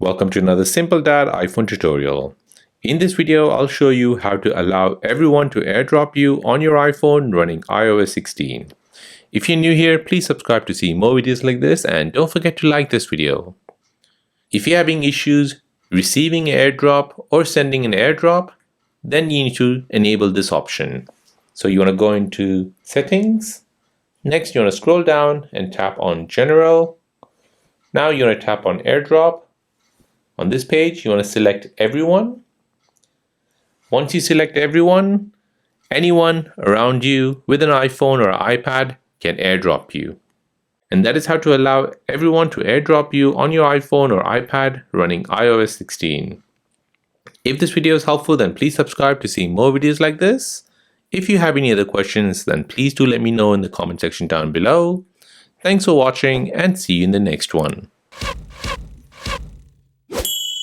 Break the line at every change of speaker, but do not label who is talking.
Welcome to another Simple Dad iPhone tutorial. In this video, I'll show you how to allow everyone to airdrop you on your iPhone running iOS 16. If you're new here, please subscribe to see more videos like this and don't forget to like this video. If you're having issues receiving an airdrop or sending an airdrop, then you need to enable this option. So you want to go into Settings. Next, you want to scroll down and tap on General. Now you want to tap on Airdrop. On this page, you want to select Everyone. Once you select Everyone, anyone around you with an iPhone or iPad can airdrop you. And that is how to allow everyone to airdrop you on your iPhone or iPad running iOS 16. If this video is helpful, then please subscribe to see more videos like this. If you have any other questions, then please do let me know in the comment section down below. Thanks for watching and see you in the next one.